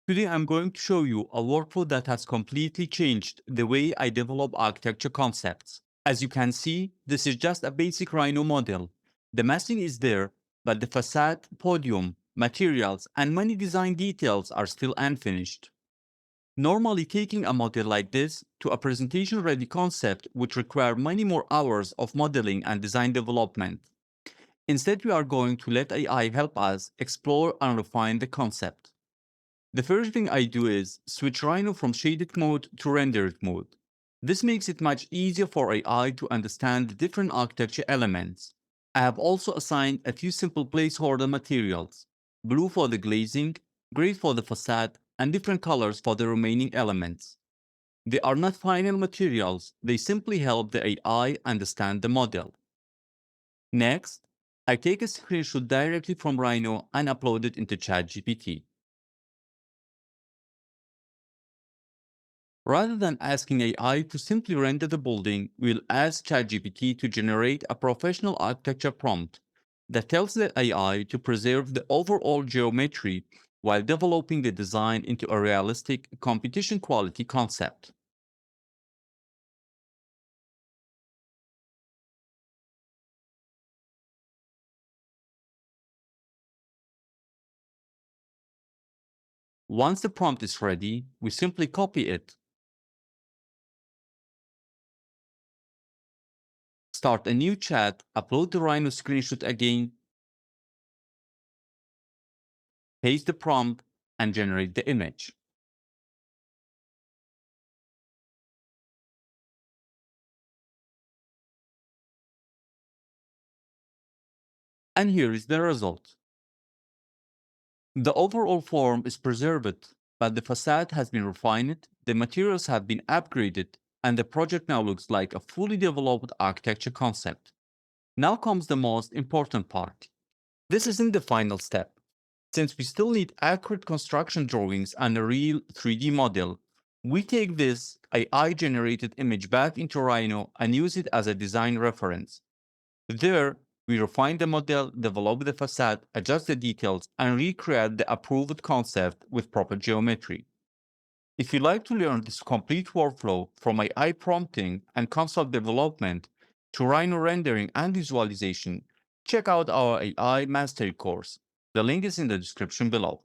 Today I'm going to show you a workflow that has completely changed the way I develop architecture concepts. As you can see, this is just a basic Rhino model. The massing is there, but the facade, podium, materials, and many design details are still unfinished. Normally, taking a model like this to a presentation-ready concept would require many more hours of modeling and design development. Instead, we are going to let AI help us explore and refine the concept. The first thing I do is switch Rhino from shaded mode to rendered mode. This makes it much easier for AI to understand the different architecture elements. I have also assigned a few simple placeholder materials: blue for the glazing, gray for the facade, and different colors for the remaining elements. They are not final materials, they simply help the AI understand the model. Next, I take a screenshot directly from Rhino and upload it into ChatGPT. Rather than asking AI to simply render the building, we'll ask ChatGPT to generate a professional architecture prompt that tells the AI to preserve the overall geometry while developing the design into a realistic, competition quality concept. Once the prompt is ready, we simply copy it, start a new chat, upload the Rhino screenshot again, paste the prompt, and generate the image. And here is the result. The overall form is preserved, but the facade has been refined, the materials have been upgraded, and the project now looks like a fully developed architecture concept. Now comes the most important part. This isn't the final step. Since we still need accurate construction drawings and a real 3D model, we take this AI-generated image back into Rhino and use it as a design reference. There, we refine the model, develop the facade, adjust the details, and recreate the approved concept with proper geometry. If you'd like to learn this complete workflow from AI prompting and concept development to Rhino rendering and visualization, check out our AI Mastery course. The link is in the description below.